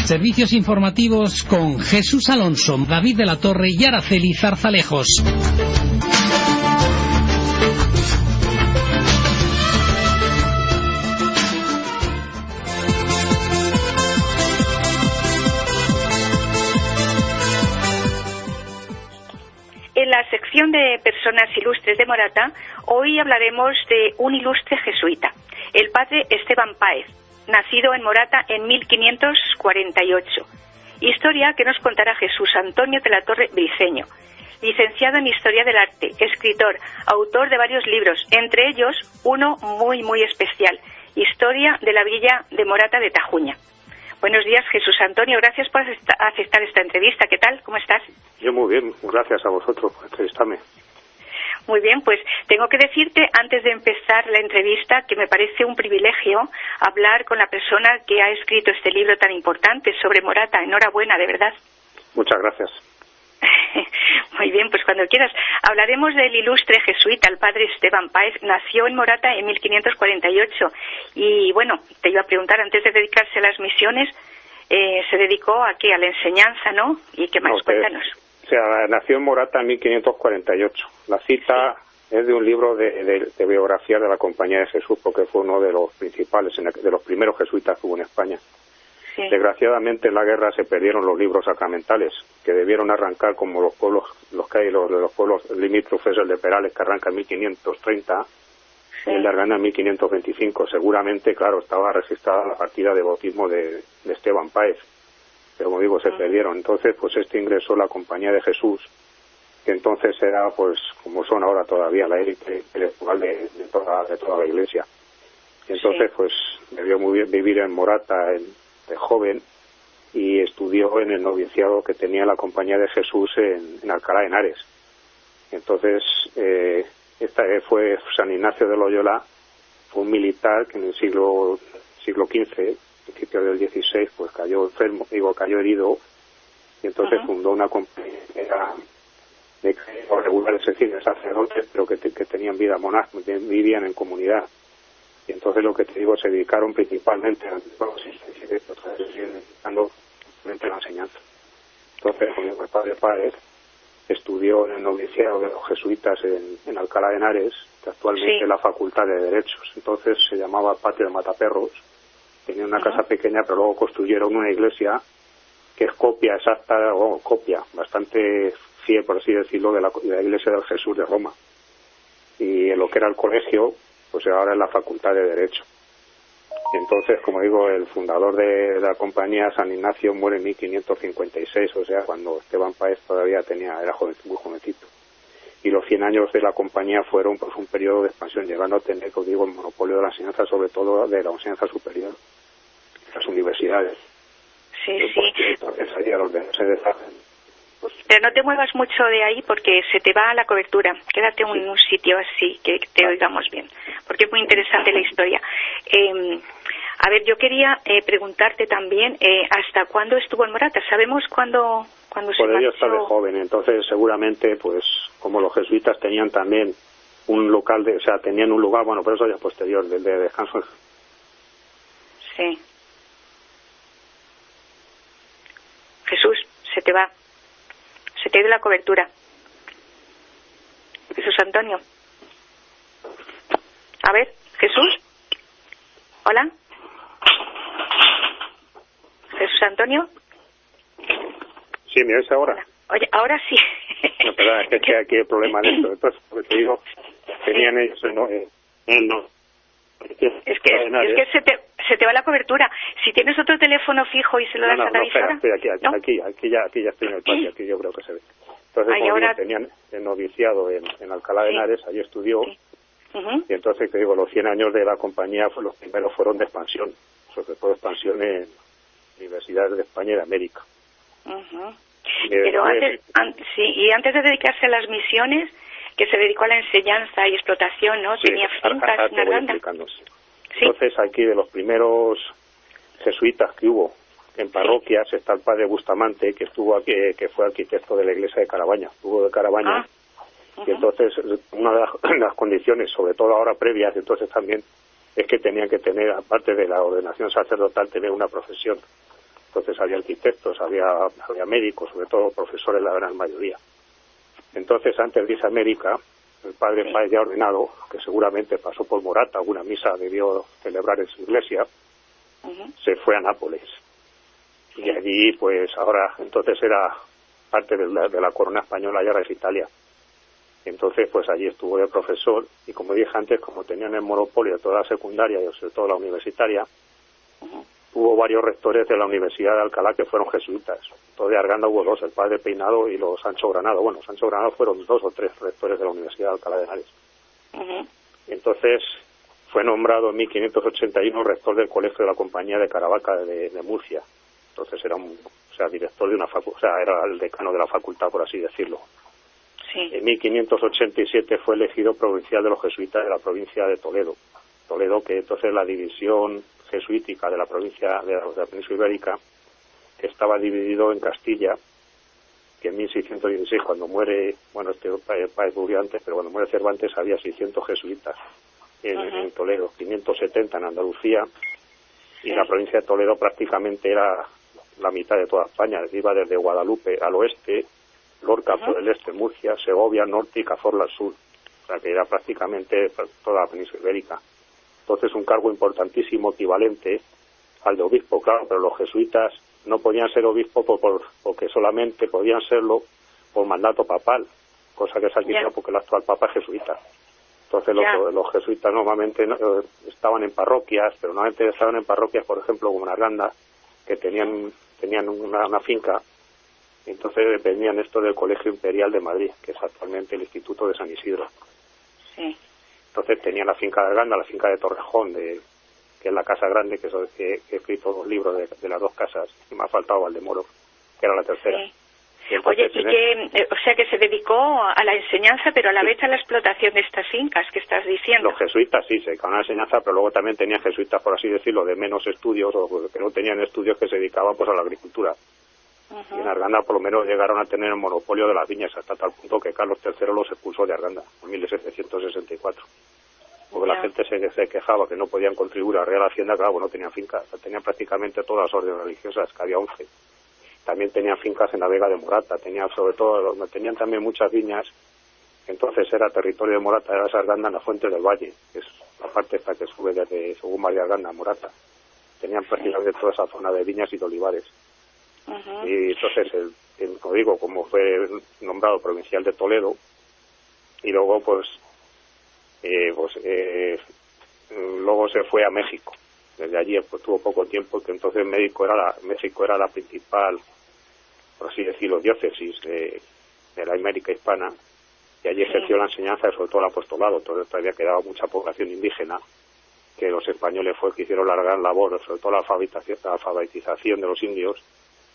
Servicios informativos con Jesús Alonso, David de la Torre y Araceli Zarzalejos. En la sección de personas ilustres de Morata, hoy hablaremos de un ilustre jesuita, el padre Esteban Páez, nacido en Morata en 1548. Historia que nos contará Jesús Antonio de la Torre Briceño, licenciado en Historia del Arte, escritor, autor de varios libros, entre ellos uno muy especial, Historia de la Villa de Morata de Tajuña. Buenos días, Jesús Antonio, gracias por aceptar esta entrevista. ¿Qué tal? ¿Cómo estás? Yo muy bien, gracias a vosotros por entrevistarme. Muy bien, pues tengo que decirte, antes de empezar la entrevista, que me parece un privilegio hablar con la persona que ha escrito este libro tan importante sobre Morata. Enhorabuena, de verdad. Muchas gracias. Muy bien, pues cuando quieras. Hablaremos del ilustre jesuita, el padre Esteban Páez. Nació en Morata en 1548 y, bueno, te iba a preguntar, antes de dedicarse a las misiones, se dedicó a qué, a la enseñanza, ¿no? ¿Y qué más? No, cuéntanos. O sea, nació en Morata en 1548. La cita es de un libro de biografía de la Compañía de Jesús, porque fue uno de los principales, de los primeros jesuitas que hubo en España. Sí. Desgraciadamente en la guerra se perdieron los libros sacramentales, que debieron arrancar como los pueblos, los pueblos limítrofes, el de Perales, que arranca en 1530, y el de Argana en 1525. Seguramente, claro, estaba registrada la partida de bautismo de Esteban Páez, pero como digo, se perdieron. Entonces, pues ingresó la Compañía de Jesús, que entonces era, pues, como son ahora todavía, la élite intelectual de toda la Iglesia. Y entonces, pues, debió vivir en Morata, de joven, y estudió en el noviciado que tenía la Compañía de Jesús en Alcalá de Henares. Entonces, esta fue San Ignacio de Loyola, fue un militar que en el siglo XV, principio del XVI, pues cayó herido, y entonces fundó una compañía de regulares, es decir, de sacerdotes, pero que tenían vida monástica, vivían en comunidad. Y entonces lo que te digo, se dedicaron principalmente a la enseñanza. Entonces, el padre Páez estudió en el noviciado de los jesuitas en Alcalá de Henares, que actualmente es la Facultad de Derechos. Entonces se llamaba Patio de Mataperros. Tenía una casa pequeña, pero luego construyeron una iglesia que es copia exacta, o copia bastante fiel, por así decirlo, de la iglesia del Jesús de Roma. Y en lo que era el colegio, pues ahora es la Facultad de Derecho. Y entonces, como digo, el fundador de la compañía, San Ignacio, muere en 1556, o sea, cuando Esteban Páez todavía era muy jovencito. Y los 100 años de la compañía fueron, pues, un periodo de expansión, llegando a tener, como digo, el monopolio de la enseñanza, sobre todo de la enseñanza superior, las universidades. Sí. Entonces, ahí a los de se deshacen. Pero no te muevas mucho de ahí porque se te va la cobertura. Quédate en un sitio así, que te oigamos bien, porque es muy interesante la historia. A ver, yo quería preguntarte también, ¿hasta cuándo estuvo en Morata? ¿Sabemos cuándo se marchó? Pues yo estaba de joven, entonces seguramente, pues, como los jesuitas tenían también un local, tenían un lugar, bueno, pero eso ya posterior, de descanso. Sí. Jesús, se te va. Se te ha ido la cobertura. Jesús Antonio. A ver, Jesús. Hola. Jesús Antonio. Sí, ¿me oís ahora? Oye, ahora sí. No, perdón, es que aquí hay problema de esto. Entonces, lo que te digo, tenían ellos, no. Es que se te va la cobertura. Si tienes otro teléfono fijo y se lo das a la emisora. Espera, aquí ya estoy en el patio, aquí yo creo que se ve. Entonces, ahora tenían el noviciado en Alcalá de Henares, allí estudió, y entonces, te digo, los 100 años de la compañía, los primeros fueron de expansión, sobre todo expansión en universidades de España y de América. Pero antes de dedicarse a las misiones, que se dedicó a la enseñanza y explotación, ¿no? Sí, tenía fincas en Arganda. Entonces, aquí de los primeros jesuitas que hubo en parroquias está el padre Bustamante, que estuvo aquí, que fue arquitecto de la iglesia de Carabaña, estuvo de Carabaña, y entonces una de las condiciones, sobre todo ahora previas, entonces también es que tenían que tener, aparte de la ordenación sacerdotal, tener una profesión. Entonces había arquitectos, había médicos, sobre todo profesores, la gran mayoría. Entonces, antes de irse a América, el padre Páez, ya ordenado, que seguramente pasó por Morata, alguna misa debió celebrar en su iglesia, se fue a Nápoles. Y allí, pues ahora, entonces era parte de la corona española y ahora es Italia. Entonces, pues allí estuvo de profesor y, como dije antes, como tenían el monopolio de toda la secundaria y sobre todo la universitaria, hubo varios rectores de la Universidad de Alcalá que fueron jesuitas. Entonces de Arganda hubo dos, el padre Peinado y los Sancho Granado. Bueno, Sancho Granado fueron 2 o 3 rectores de la Universidad de Alcalá de Henares. Entonces fue nombrado en 1581 rector del Colegio de la Compañía de Caravaca de Murcia. Entonces era director de una facultad, o sea, era el decano de la facultad, por así decirlo. Sí. En 1587 fue elegido provincial de los jesuitas de la provincia de Toledo. Toledo, que entonces la división jesuítica de la provincia de la península ibérica, que estaba dividido en Castilla, que en 1616, cuando muere, bueno, Páez murió antes, pero cuando muere Cervantes había 600 jesuitas en Toledo, 570 en Andalucía, y la provincia de Toledo prácticamente era la mitad de toda España, iba desde Guadalupe al oeste, Lorca por el este, Murcia, Segovia al norte y Cazorla al sur, o sea que era prácticamente toda la península ibérica. Entonces un cargo importantísimo, equivalente al de obispo, claro, pero los jesuitas no podían ser obispos porque solamente podían serlo por mandato papal, cosa que se ha quitado porque el actual papa es jesuita. Entonces los jesuitas normalmente estaban en parroquias, pero normalmente estaban en parroquias, por ejemplo, como en Arganda, que tenían una finca, y entonces dependían esto del Colegio Imperial de Madrid, que es actualmente el Instituto de San Isidro. Sí. Entonces tenían la finca de Arganda, la finca de Torrejón, que es la casa grande, que he escrito 2 libros de las 2 casas, y me ha faltado Valdemoro, que era la tercera. Sí. Oye, o sea que se dedicó a la enseñanza, pero a la vez a la explotación de estas fincas que estás diciendo. Los jesuitas sí, se dedicaban a la enseñanza, pero luego también tenían jesuitas, por así decirlo, de menos estudios, o que no tenían estudios, que se dedicaban pues a la agricultura. Y en Arganda por lo menos llegaron a tener el monopolio de las viñas, hasta tal punto que Carlos III los expulsó de Arganda en 1764. Porque la gente se quejaba que no podían contribuir a la Real Hacienda, claro, no tenían fincas, tenían prácticamente todas las órdenes religiosas, que había 11. También tenían fincas en la Vega de Morata, tenían también muchas viñas. Entonces era territorio de Morata, era esa Arganda en la Fuente del Valle, que es la parte esta que sube desde según María Arganda a Morata. Tenían prácticamente toda esa zona de viñas y de olivares. Y entonces, como digo, como fue nombrado provincial de Toledo, y luego luego se fue a México. Desde allí pues tuvo poco tiempo, que entonces México era la principal, por así decirlo, diócesis de la América hispana, y allí ejerció la enseñanza, sobre todo el apostolado. Entonces todavía quedaba mucha población indígena, que los españoles que hicieron la gran labor, sobre todo la alfabetización de los indios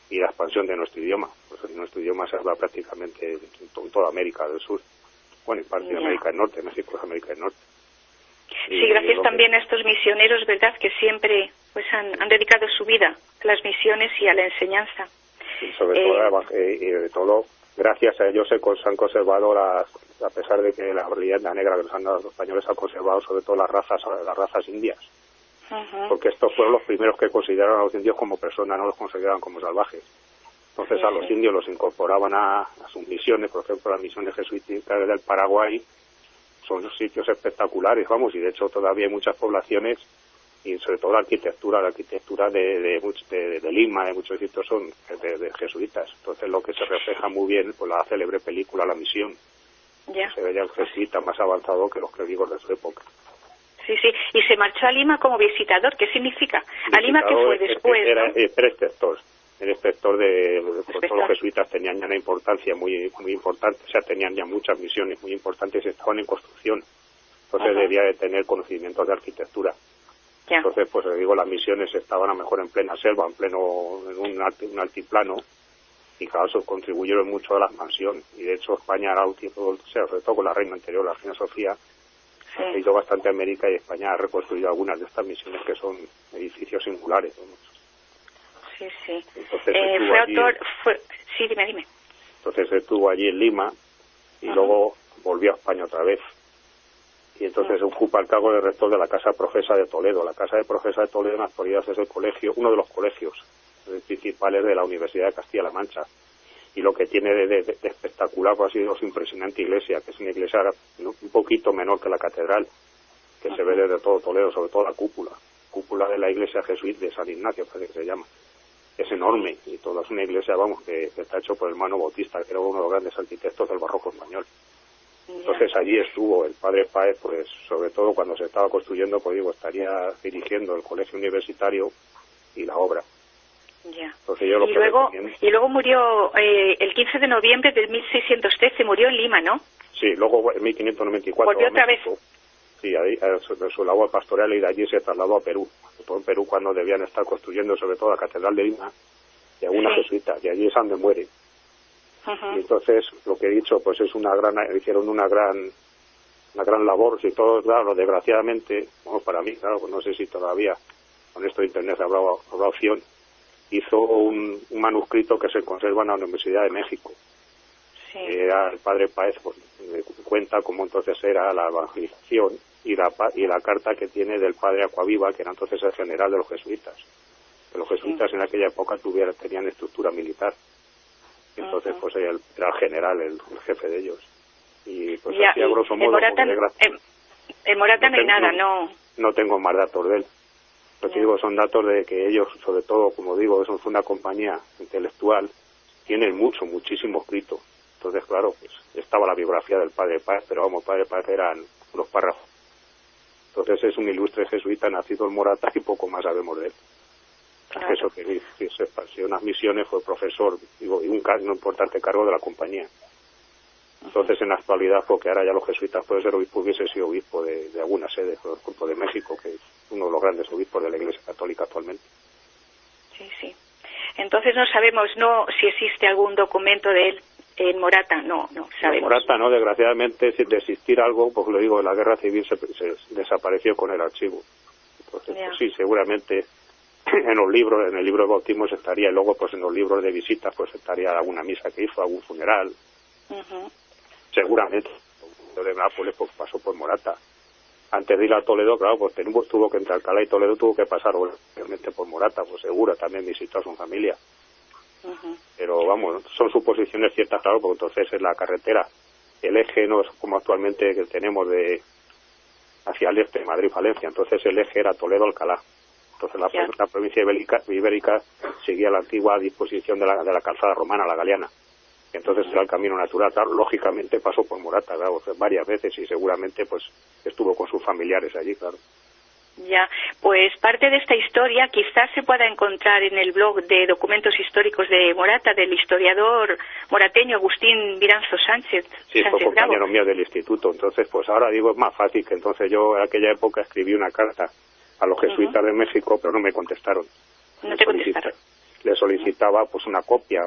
y la expansión de nuestro idioma. Pues nuestro idioma se habla prácticamente en toda América del Sur, bueno, y parte de América del Norte. México es América del Norte. Sí, gracias también a estos misioneros, ¿verdad?, que siempre pues han dedicado su vida a las misiones y a la enseñanza. Y sobre todo, gracias a ellos se han conservado, a pesar de que la leyenda negra que nos han dado los españoles ha conservado sobre todo las razas indias. Porque estos fueron los primeros que consideraron a los indios como personas, no los consideraban como salvajes. Entonces a los indios los incorporaban a sus misiones, por ejemplo las misiones jesuíticas del Paraguay, son sitios espectaculares, vamos, y de hecho todavía hay muchas poblaciones, y sobre todo la arquitectura de Lima, de muchos sitios son de jesuitas. Entonces lo que se refleja muy bien por la célebre película La Misión. Se veía el jesuita más avanzado que los clérigos de su época. Sí, y se marchó a Lima como visitador. ¿Qué significa? ¿A Lima qué fue después? Era preceptor. El inspector todos los jesuitas tenían ya una importancia muy importante, o sea, tenían ya muchas misiones muy importantes y estaban en construcción. Entonces debía de tener conocimientos de arquitectura. Entonces, pues digo, las misiones estaban a lo mejor en plena selva, en un altiplano, y claro, eso contribuyeron mucho a la expansión. Y de hecho España era sobre todo con la reina anterior, la reina Sofía, ha ido bastante a América, y España ha reconstruido algunas de estas misiones que son edificios singulares, ¿no? Sí. Entonces, sí, dime. Entonces estuvo allí en Lima y luego volvió a España otra vez. Y entonces ocupa el cargo de rector de la Casa Profesa de Toledo. La Casa de Profesa de Toledo en la actualidad es uno de los colegios principales de la Universidad de Castilla-La Mancha. Y lo que tiene de espectacular pues, ha sido su impresionante iglesia, que es una iglesia un poquito menor que la catedral, que se ve desde todo Toledo, sobre todo la cúpula de la iglesia jesuita de San Ignacio, parece que se llama. Es enorme y toda es una iglesia, vamos, que está hecho por el hermano Bautista, que era uno de los grandes arquitectos del barroco español. Entonces allí estuvo el padre Páez, pues sobre todo cuando se estaba construyendo, pues digo, estaría dirigiendo el colegio universitario y la obra. Ya. Entonces, yo y luego murió el 15 de noviembre de 1613, murió en Lima, ¿no? Sí, luego en 1594 volvió otra vez. Sí, ahí, su labor pastoral, y de allí se trasladó a Perú. Todo en Perú cuando debían estar construyendo sobre todo la Catedral de Lima y alguna jesuita, y allí es donde muere. Y entonces, lo que he dicho, pues es hicieron una gran labor. Si todo, claro, desgraciadamente, bueno, para mí, claro, pues no sé si todavía con esto de Internet habrá opción, hizo un manuscrito que se conserva en la Universidad de México. Era el padre Páez, pues, cuenta cómo entonces era la evangelización y la carta que tiene del padre Aquaviva, que era entonces el general de los jesuitas. Que los jesuitas en aquella época tenían estructura militar. Entonces, pues era el general, el jefe de ellos. Y pues así a grosso modo... En Morata no hay nada, ¿no? No tengo más datos de él. Lo que digo son datos de que ellos, sobre todo, como digo, son una compañía intelectual, tienen muchísimo escrito. Entonces, claro, pues estaba la biografía del padre Páez, pero vamos, padre Páez eran unos párrafos. Entonces es un ilustre jesuita nacido en Morata y poco más sabemos de él. Claro. Eso que se pasó unas misiones, fue profesor y un importante cargo de la compañía. Entonces, en la actualidad, porque ahora ya los jesuitas pueden ser obispo, hubiese sido obispo de alguna sede, por ejemplo, de México, que es uno de los grandes obispos de la Iglesia Católica actualmente. Sí. Entonces no sabemos si existe algún documento de él en Morata, no sabemos. En Morata no, desgraciadamente, si de existir algo, pues lo digo, la guerra civil se desapareció con el archivo. Entonces, pues sí, seguramente en los libros, en el libro de bautismos estaría, y luego pues en los libros de visitas pues estaría alguna misa que hizo, algún funeral. Seguramente. De Nápoles pues pasó por Morata. Antes de ir a Toledo, claro, pues tuvo que entre Alcalá y Toledo, tuvo que pasar obviamente por Morata, pues seguro, también visitó a su familia. Pero vamos, son suposiciones ciertas, claro, porque entonces es la carretera, el eje no es como actualmente que tenemos de hacia el este, Madrid-Valencia, entonces el eje era Toledo-Alcalá. Entonces la provincia ibérica seguía la antigua disposición de la calzada romana, la galeana. Entonces era el camino natural, claro, lógicamente pasó por Morata, claro, varias veces y seguramente pues estuvo con sus familiares allí, claro. Ya, pues parte de esta historia quizás se pueda encontrar en el blog de documentos históricos de Morata, del historiador morateño Agustín Viranzo Sánchez. Sí, fue compañero mío del instituto, entonces pues ahora digo es más fácil, que entonces yo en aquella época escribí una carta a los jesuitas de México, pero no me contestaron. ¿No te contestaron? Le solicitaba pues una copia,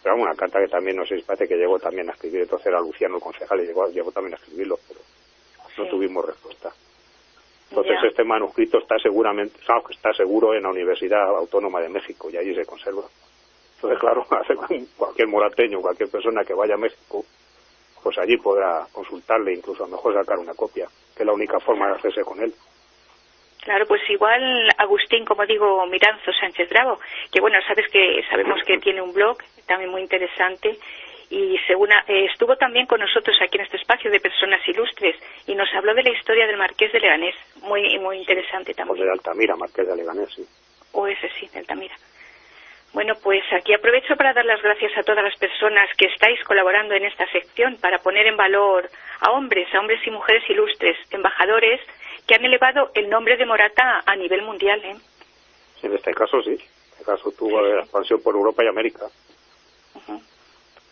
pero una carta que también, no sé, parece que llegó también a escribir, entonces era Luciano el concejal y llegó también a escribirlo, pero no tuvimos respuesta. Entonces este manuscrito está seguro en la Universidad Autónoma de México y allí se conserva. Entonces claro, cualquier morateño, cualquier persona que vaya a México, pues allí podrá consultarle, incluso a lo mejor sacar una copia, que es la única forma de hacerse con él. Claro, pues igual Agustín, como digo, Viranzo Sánchez Bravo, que bueno, sabemos que tiene un blog también muy interesante y estuvo también con nosotros aquí en este espacio de Personas Ilustres y nos habló de la historia del Marqués de Leganés, muy interesante también. O de Altamira, Marqués de Leganés, sí. O ese sí, de Altamira. Bueno, pues aquí aprovecho para dar las gracias a todas las personas que estáis colaborando en esta sección para poner en valor a hombres y mujeres ilustres, embajadores, que han elevado el nombre de Morata a nivel mundial, ¿eh? Sí, en este caso sí. En este caso tuvo la expansión por Europa y América.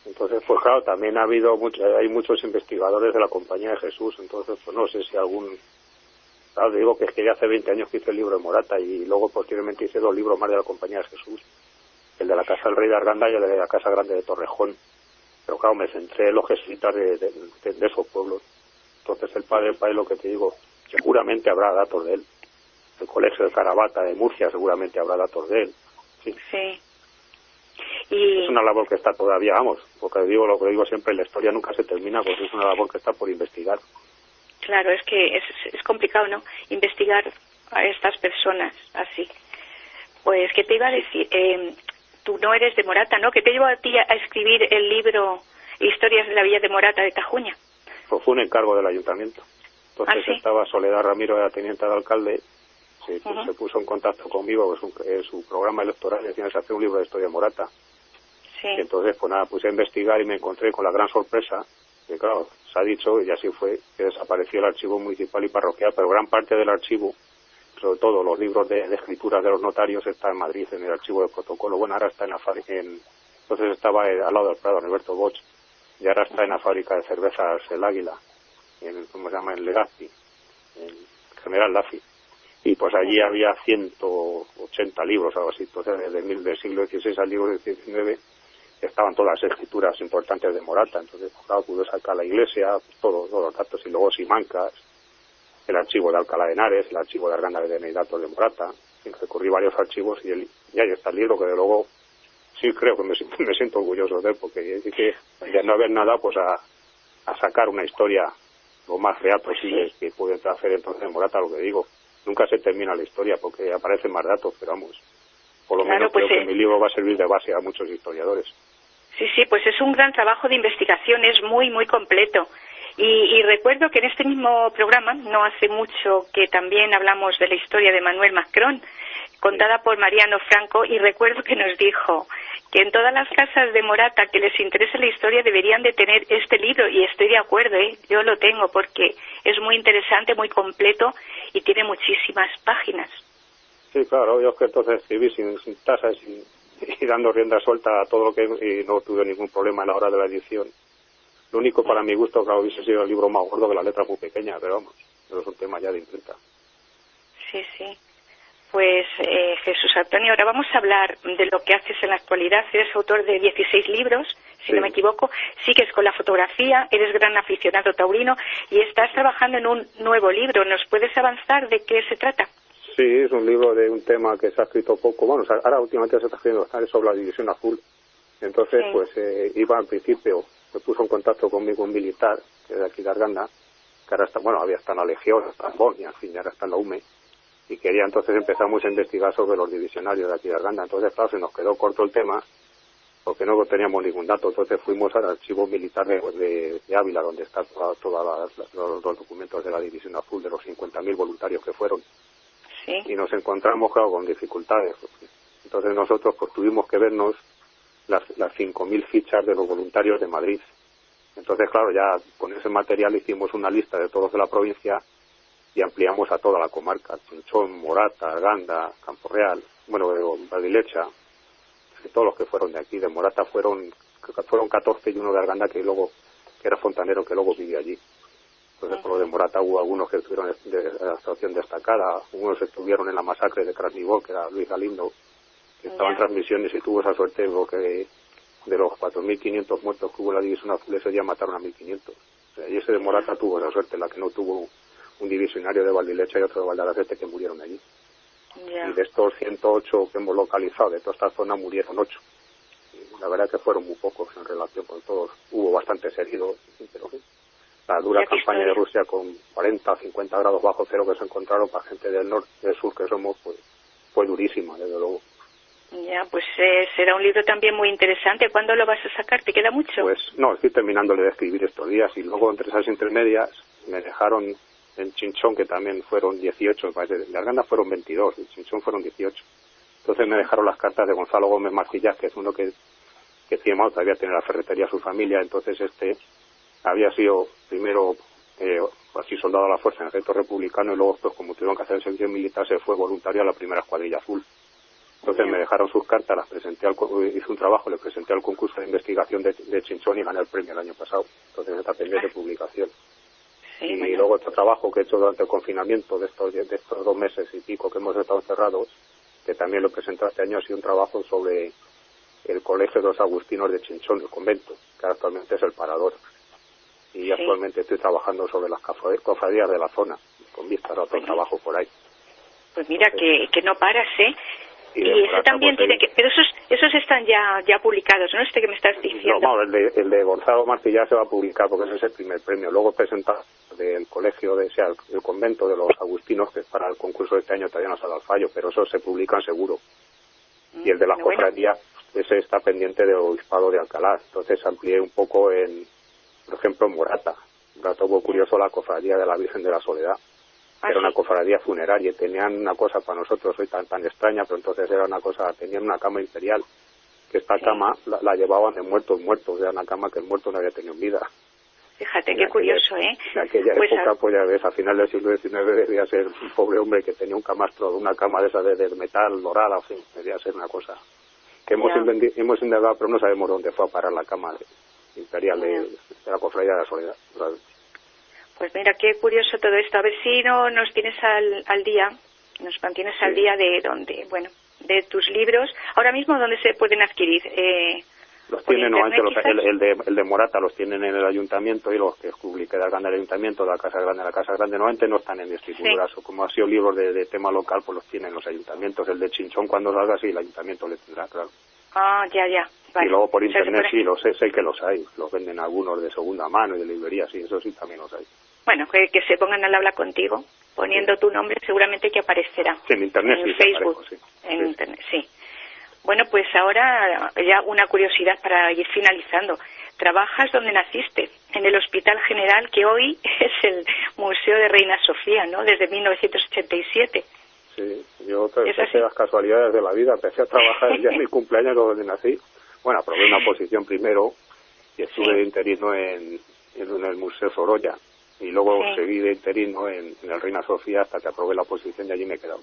Entonces, pues claro, también hay muchos investigadores de la Compañía de Jesús, entonces pues no sé si claro, digo que es que ya hace 20 años que hice el libro de Morata y luego posteriormente hice 2 libros más de la Compañía de Jesús, el de la Casa del Rey de Arganda y el de la Casa Grande de Torrejón. Pero claro, me centré en los jesuitas de esos pueblos. Entonces el padre lo que te digo, seguramente habrá datos de él. El Colegio de Carabata de Murcia seguramente habrá datos de él. Sí. Y es una labor que está todavía, porque lo que digo siempre, la historia nunca se termina, porque es una labor que está por investigar. Claro, es que es complicado, ¿no? Investigar a estas personas así. Pues, ¿qué te iba a decir? Tú no eres de Morata, ¿no? ¿Qué te llevó a ti a escribir el libro Historias de la Villa de Morata de Tajuña? Pues fue un encargo del ayuntamiento. Entonces estaba Soledad Ramiro, era teniente de alcalde, se puso en contacto conmigo, pues su programa electoral decía que hacer un libro de historia de Morata. Sí. Y entonces, pues nada, puse a investigar y me encontré con la gran sorpresa, que claro, se ha dicho, y así fue, que desapareció el archivo municipal y parroquial, pero gran parte del archivo, sobre todo los libros de escrituras de los notarios, está en Madrid, en el archivo de protocolo. Bueno, ahora está en la fábrica, entonces estaba al lado del Prado, en Alberto Bosch, y ahora está en la fábrica de cervezas El Águila, ¿cómo se llama? En Legazpi, en General Lafi. Y pues allí había 180 libros, algo así. Entonces, desde del siglo XVI al siglo XIX estaban todas las escrituras importantes de Morata. Entonces, claro, pudo sacar la iglesia, todos los datos, y luego Simancas, el archivo de Alcalá de Henares, el archivo de Arganda de datos de Morata. Recurrí varios archivos y ahí está el libro, que de luego sí creo que me siento orgulloso de él, porque dije de no haber nada, pues a sacar una historia lo más real posible que puede hacer entonces de Morata. Lo que digo, nunca se termina la historia porque aparecen más datos, pero vamos, por lo menos creo que mi libro va a servir de base a muchos historiadores. Sí, pues es un gran trabajo de investigación, es muy, muy completo. Y recuerdo que en este mismo programa, no hace mucho, que también hablamos de la historia de Manuel Macron, contada por Mariano Franco, y recuerdo que nos dijo que en todas las casas de Morata que les interese la historia deberían de tener este libro, y estoy de acuerdo, yo lo tengo porque es muy interesante, muy completo y tiene muchísimas páginas. Sí, claro, yo es que entonces escribí sin tasas y dando rienda suelta a todo lo que, y no tuve ningún problema a la hora de la edición. Lo único para mi gusto, claro, hubiese sido el libro más gordo, que la letra muy pequeña, pero vamos, eso es un tema ya de imprenta. Sí. Pues Jesús Antonio, ahora vamos a hablar de lo que haces en la actualidad. Eres autor de 16 libros, si no me equivoco, sigues con la fotografía, eres gran aficionado taurino y estás trabajando en un nuevo libro. ¿Nos puedes avanzar de qué se trata? Sí, es un libro de un tema que se ha escrito poco. Bueno, ahora últimamente se está escribiendo bastante sobre la División Azul. Entonces, pues iba al principio, me puso en contacto conmigo un militar, que es de aquí de Arganda, que ahora está, bueno, había estado en la Legión, está en Bosnia, en fin, ahora está en la UME, y quería entonces empezamos a investigar sobre los divisionarios de aquí de Arganda. Entonces, claro, se nos quedó corto el tema, porque no teníamos ningún dato. Entonces fuimos al archivo militar de Ávila, donde están todos los documentos de la División Azul, de los 50.000 voluntarios que fueron. Y nos encontramos, claro, con dificultades. Entonces nosotros pues tuvimos que vernos las 5.000 fichas de los voluntarios de Madrid. Entonces, claro, ya con ese material hicimos una lista de todos de la provincia y ampliamos a toda la comarca: Chinchón, Morata, Arganda, Campo Real, bueno, Valdilecha, todos los que fueron de aquí. De Morata fueron 14 y uno de Arganda que era fontanero, que luego vivía allí. Entonces, por lo de Morata hubo algunos que estuvieron de actuación destacada, unos estuvieron en la masacre de Krasnivol, que era Luis Galindo, que estaba en transmisiones y tuvo esa suerte, porque de los 4.500 muertos que hubo en la División Azul, ese día mataron a 1.500. O sea, y ese de Morata tuvo esa suerte, la que no tuvo un divisionario de Valdilecha y otro de Valdaracete, que murieron allí. Y de estos 108 que hemos localizado, de toda esta zona, murieron 8. Y la verdad que fueron muy pocos en relación con todos. Hubo bastantes heridos, pero la dura campaña de Rusia con 40, 50 grados bajo cero que se encontraron para gente del norte, del sur que somos, pues fue durísima, desde luego. Ya, pues será un libro también muy interesante. ¿Cuándo lo vas a sacar? ¿Te queda mucho? Pues no, estoy terminándole de escribir estos días, y luego entre esas intermedias me dejaron en Chinchón, que también fueron 18, de Arganda fueron 22, en Chinchón fueron 18. Entonces me dejaron las cartas de Gonzalo Gómez Marcillas, que es uno que firmado, todavía tiene la ferretería su familia. Entonces había sido primero así soldado a la fuerza en el ejército republicano, y luego, pues como tuvieron que hacer el servicio militar, se fue voluntario a la primera escuadrilla azul. Entonces me dejaron sus cartas, las presenté hice un trabajo, le presenté al concurso de investigación de Chinchón y gané el premio el año pasado. Entonces está pendiente de publicación. Y luego otro trabajo que he hecho durante el confinamiento de estos 2 meses y pico que hemos estado encerrados, que también lo presenté este año, ha sido un trabajo sobre el Colegio de los Agustinos de Chinchón, el convento, que actualmente es el Parador. Y actualmente estoy trabajando sobre las cofradías de la zona, con vistas a otro trabajo por ahí. Pues mira, que no paras, ¿eh? Y eso también tiene que... Pero esos están ya publicados, ¿no? Este que me estás diciendo. No, el de Gonzalo Martí se va a publicar porque ese es el primer premio. Luego presenta del colegio, el convento de los agustinos, que para el concurso de este año todavía no se ha dado el fallo, pero eso se publican seguro. Y el de las cofradías, ese está pendiente del obispado de Alcalá. Entonces amplié un poco por ejemplo, en Morata. Un dato muy curioso, la cofradía de la Virgen de la Soledad. Era una cofradía funeraria y tenían una cosa para nosotros hoy tan extraña, pero entonces era una cosa, tenían una cama imperial, que esta cama la llevaban de muertos, era una cama que el muerto no había tenido vida. Fíjate, qué curioso, ¿eh? En aquella época, pues ya ves, a finales del siglo XIX debía ser un pobre hombre que tenía un camastro, una cama de esa de metal dorada, en fin, debía ser una cosa que hemos indagado, pero no sabemos dónde fue a parar la cama imperial de la cofradía de la Soledad. Pues mira, qué curioso todo esto. A ver si no nos tienes al día, nos mantienes al día de de tus libros. Ahora mismo, ¿dónde se pueden adquirir? Los tienen normalmente, el de Morata los tienen en el ayuntamiento, y los que publiqué del Grande del Ayuntamiento, de la Casa Grande, normalmente no están en distribuidoras, o como ha sido libros de tema local, pues los tienen los ayuntamientos. El de Chinchón, cuando salga, sí, el ayuntamiento le tendrá, claro. Ah, ya. Vale. Y luego por internet sí, sé que los hay, los venden algunos de segunda mano y de librería, sí, eso sí también los hay. Bueno, que se pongan al habla contigo, poniendo tu nombre, seguramente que aparecerá. Sí, en internet en sí. Facebook, aparezco, sí. En internet, sí. Bueno, pues ahora ya una curiosidad para ir finalizando. Trabajas donde naciste, en el Hospital General, que hoy es el Museo de Reina Sofía, ¿no? Desde 1987. Sí, yo empecé las casualidades de la vida, empecé a trabajar el día de mi cumpleaños donde nací. Bueno, aprobé una posición primero y estuve de interino en el Museo Sorolla, y luego seguí de interino en el Reina Sofía hasta que aprobé la posición y allí me he quedado.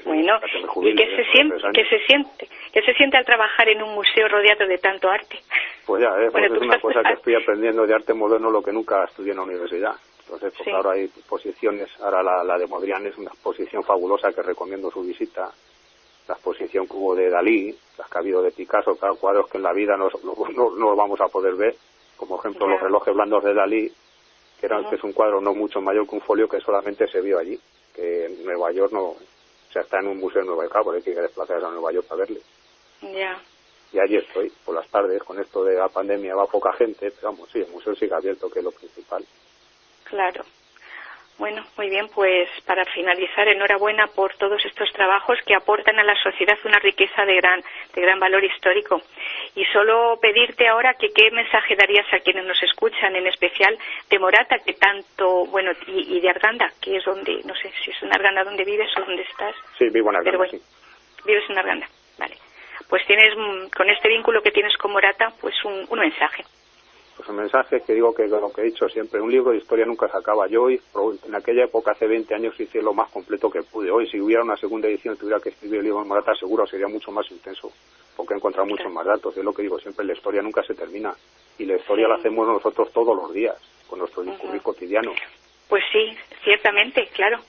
Bueno, ¿y qué se siente al trabajar en un museo rodeado de tanto arte? Pues ya, pues es una cosa que estoy aprendiendo de arte moderno, lo que nunca estudié en la universidad. Entonces, pues ahora hay posiciones, ahora la de Mondrian es una exposición fabulosa que recomiendo su visita. La exposición que hubo de Dalí, las que ha habido de Picasso, cuadros que en la vida no los vamos a poder ver, como ejemplo los relojes blandos de Dalí, que es un cuadro no mucho mayor que un folio que solamente se vio allí, que en Nueva York no, o sea, está en un museo en Nueva York, porque hay que desplazarse a Nueva York para verle. Ya. Y allí estoy, por las tardes, con esto de la pandemia va poca gente, pero vamos, sí, el museo sigue abierto, que es lo principal. Claro. Bueno, muy bien, pues para finalizar, enhorabuena por todos estos trabajos que aportan a la sociedad una riqueza de gran valor histórico. Y solo pedirte ahora que qué mensaje darías a quienes nos escuchan, en especial de Morata, que tanto, bueno, y de Arganda, que es donde, no sé si es en Arganda donde vives o donde estás. Sí, vivo en Arganda, pero bueno, sí. Vives en Arganda, vale. Pues tienes, con este vínculo que tienes con Morata, pues un mensaje. Pues un mensaje que digo que lo que he dicho siempre, un libro de historia nunca se acaba. Yo hoy, en aquella época, hace 20 años, hice lo más completo que pude. Hoy, si hubiera una segunda edición y tuviera que escribir el libro de Morata, seguro sería mucho más intenso, porque he encontrado muchos más datos. Es lo que digo siempre, la historia nunca se termina. Y la historia la hacemos nosotros todos los días, con nuestro discurrir cotidiano. Pues sí, ciertamente, claro.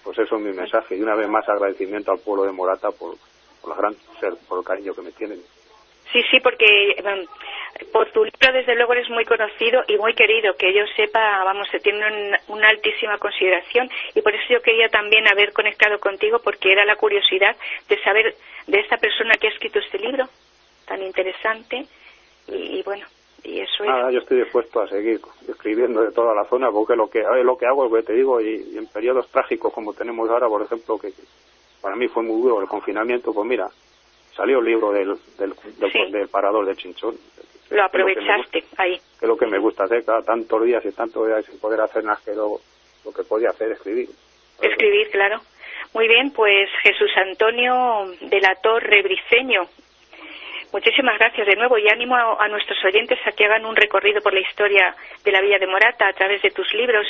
Pues eso es mi mensaje. Y una vez más, agradecimiento al pueblo de Morata por el cariño que me tienen. Sí, porque por tu libro desde luego eres muy conocido y muy querido, que yo sepa, vamos, se tiene una altísima consideración, y por eso yo quería también haber conectado contigo, porque era la curiosidad de saber de esta persona que ha escrito este libro tan interesante, y bueno, y eso es. Yo estoy dispuesto a seguir escribiendo de toda la zona, porque lo que hago es lo que te digo, y en periodos trágicos como tenemos ahora, por ejemplo, que para mí fue muy duro el confinamiento, pues mira, salió el libro del parador de Chinchón. Lo aprovechaste ahí. Que es lo que me gusta hacer, cada tantos días y tantos días sin poder hacer nada, que lo que podía hacer, escribir. Escribir, claro. Muy bien, pues Jesús Antonio de la Torre Briceño, muchísimas gracias de nuevo, y ánimo a nuestros oyentes a que hagan un recorrido por la historia de la Villa de Morata a través de tus libros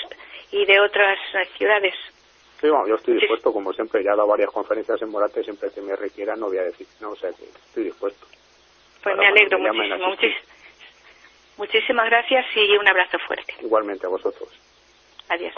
y de otras ciudades. Sí, bueno, yo estoy dispuesto, como siempre, ya he dado varias conferencias en Morata y siempre que me requieran no voy a decir, no, o sea que estoy dispuesto. Pues me alegro muchísimo. Muchísimas gracias y un abrazo fuerte. Igualmente a vosotros. Adiós.